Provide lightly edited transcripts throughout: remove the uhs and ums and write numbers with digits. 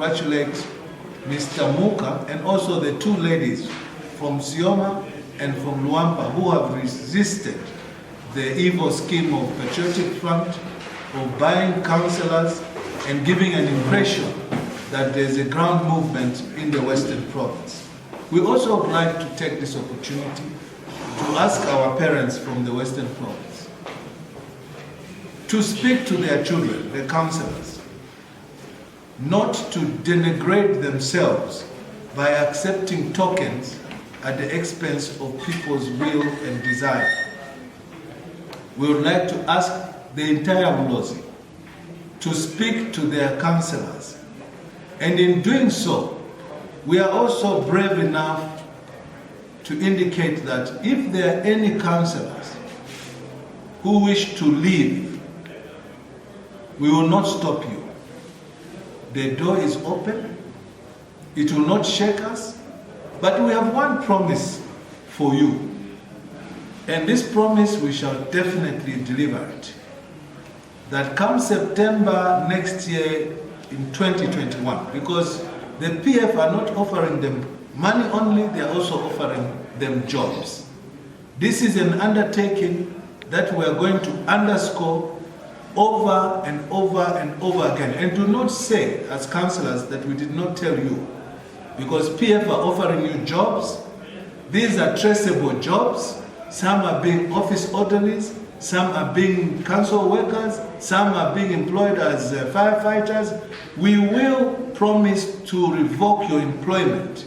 congratulate Mr. Muuka and also the two ladies from Sioma and from Luampa who have resisted the evil scheme of Patriotic Front of buying councillors and giving an impression that there's a ground movement in the Western Province. We also would like to take this opportunity to ask our parents from the Western Province to speak to their children, the councillors, not to denigrate themselves by accepting tokens at the expense of people's will and desire. We would like to ask the entire Ulozi to speak to their councillors. And in doing so, we are also brave enough to indicate that if there are any councillors who wish to leave, we will not stop you. The door is open. It will not shake us. But we have one promise for you. And this promise we shall definitely deliver it. That come September next year in 2021, because the PF are not offering them money only, they are also offering them jobs. This is an undertaking that we are going to underscore over and over and over again. And do not say as councillors that we did not tell you, because PF are offering you jobs. These are traceable jobs. Some are being office orderlies, some are being council workers, some are being employed as firefighters. We will promise to revoke your employment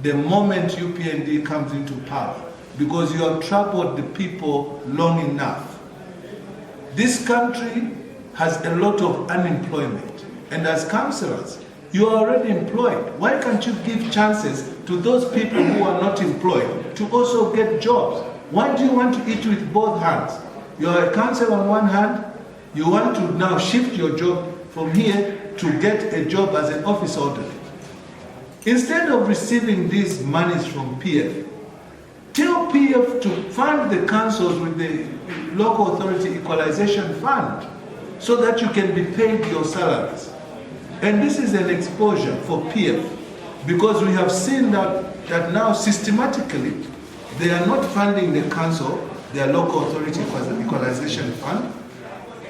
the moment UPND comes into power, because you have troubled the people long enough. This country has a lot of unemployment, and as councillors, you are already employed. Why can't you give chances to those people who are not employed to also get jobs? Why do you want to eat with both hands? You are a councillor on one hand, you want to now shift your job from here to get a job as an office orderly. Instead of receiving these monies from PF, tell PF to fund the councils with the local authority equalization fund so that you can be paid your salaries. And this is an exposure for PF, because we have seen that now systematically they are not funding the council, their local authority equalization fund.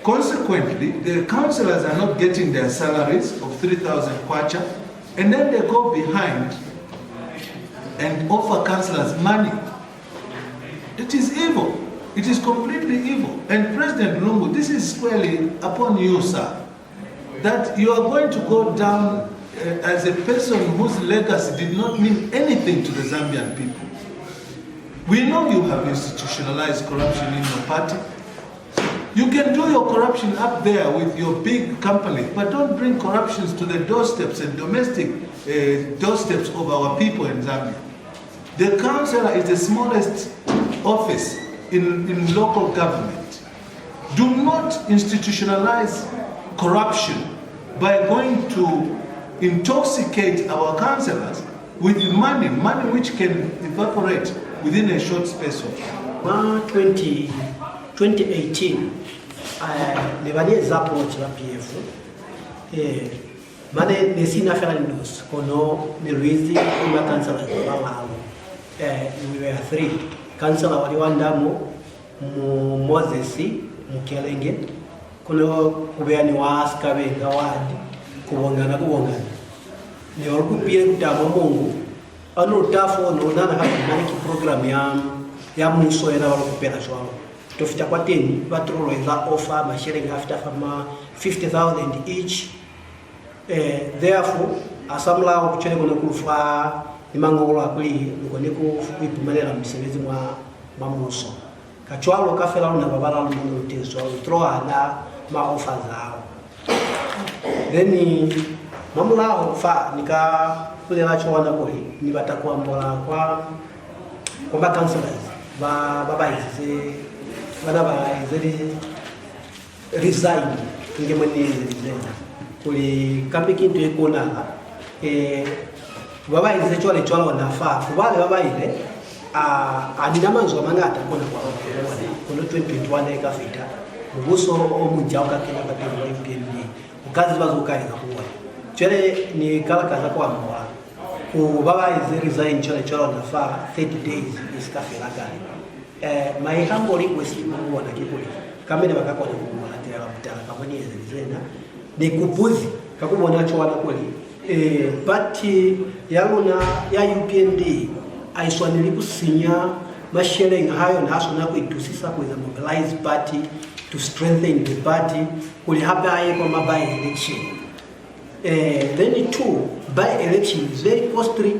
Consequently, the councillors are not getting their salaries of 3,000 kwacha, and then they go behind and offer councillors money. It is evil. It is completely evil. And President Lungu, this is squarely upon you, sir, that you are going to go down as a person whose legacy did not mean anything to the Zambian people. We know you have institutionalized corruption in your party. You can do your corruption up there with your big company, but don't bring corruptions to the doorsteps and domestic doorsteps of our people in Zambia. The councillor is the smallest office in local government. Do not institutionalize corruption by going to intoxicate our councillors with money which can evaporate within a short space of time. 2018, le varie approach la PF, mane nesina ferandos kono milwizi kuma councillors bawawo. We were 3 councillor waliwandamo mu Moses Mukelenge, kono kubeani wa askabe ngawadi kuwongana ni walikupiye kutama Mungu ano tafo no nana hapa ki program ya muso yana walukupela chwao tofita kwa 10 patrol eza offer ma sharing after fama 50,000 each. Therefore asamla okuchele kono kufa imangolo akuli ngone ku ipumelela msebezi mwa muso kachwalo kafela na babala luno tezo throw ana ma offer zao then mamulao fa nika kulela chwana boy ni batakuwa mbola kwa councillors baba hizi bana ba hizi resign ngemani resign kuli kapiki ndio ikona baba hizi chwala wanafaa kubale baba ile adina manzo mangata kona kwa 2021 ikafika mubuso omujauka kila bakati wa UPND ukazi bazuka ikakuwa chere ni kala kaza kwa mwa ku baba is resign chere choro na fa 30 days isikafela gari my humble request mungu wana kikuli kama ni bakako na mungu wana tera mutala kama ni ezena ni kupuzi kakubona cho wana kweli party yaluna ya UPND aiswanili kusinya masherenga hayo na haso nako itusisa kuweza mobilize party to strengthen the party kuli hapa aye kwa by election. Then two, by election is very costly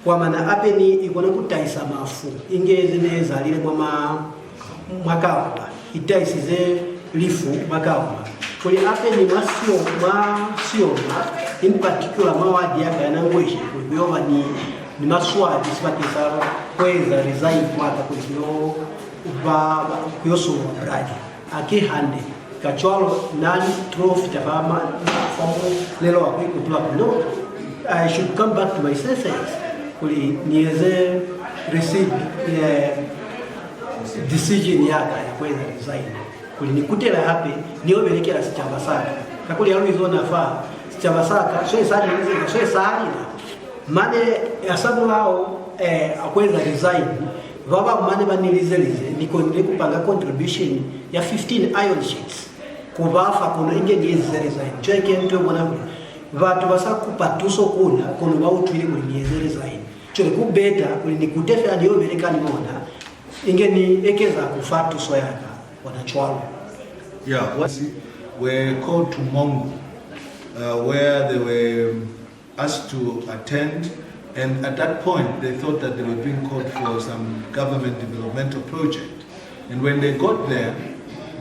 kwa maana apeni ikona kutaisa mafu ingeze neza lile kwa mwakawa itaisize lifu mwakawa kuli apeni Sioma in particular mawadi ya Nangweshi kuliova ni maswadi sipatisa kweza resign mwaka kulio kuyoso bribes akihande kachwalo nani trophy tabama fomu lelo akikutula no. I should come back to my senses kuli niweze receive decision yaka ya kweza resign kuli nikutela hapi niyo belekela sichambasaka kakuli yalu izona fa sichambasaka so esali mane asabulao akweza resign baba mane banilizelize nikonde kupanga contribution ya 15 iron sheets kubafa kono inge nyeze resign cheke mtu bona vatu basakupa tuso kuna kono bautwile kuli nyeze resign chole kubeta kuli nikutefe adiyo belekani mona inge ni ekeza kufatu so yaka wanachwalo. Yeah, were called to Mongo where they were asked to attend, and at that point they thought that they were being called for some government developmental project. And when they got there,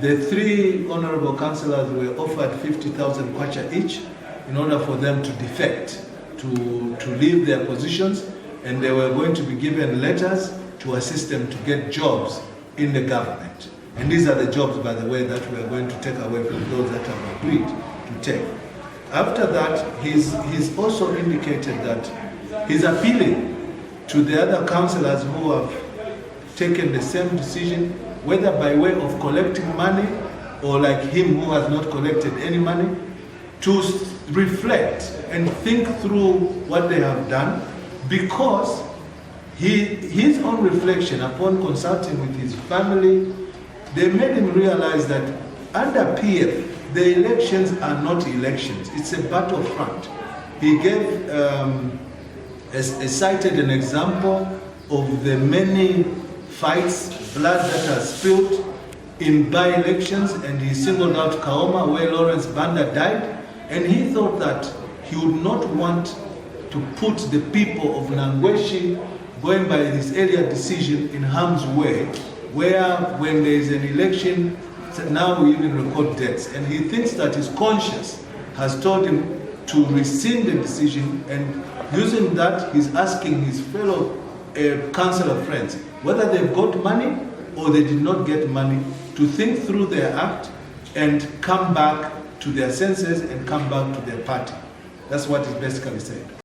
the three honorable councillors were offered 50,000 kwacha each in order for them to defect, to leave their positions, and they were going to be given letters to assist them to get jobs in the government. And these are the jobs, by the way, that we are going to take away from those that have agreed to take. After that, he's also indicated that he's appealing to the other councillors who have taken the same decision, whether by way of collecting money or like him who has not collected any money, to reflect and think through what they have done, because his own reflection upon consulting with his family, they made him realize that under PF, the elections are not elections, it's a battlefront. He gave, cited an example of the many fights, blood that has spilled in by-elections, and he singled out Kaoma where Lawrence Banda died, and he thought that he would not want to put the people of Nangweshi, going by his earlier decision, in harm's way, where when there is an election, now we even record deaths. And he thinks that his conscience has told him to rescind the decision, and using that, he's asking his fellow councillor friends, whether they've got money or they did not get money, to think through their act and come back to their senses and come back to their party. That's what he's basically saying.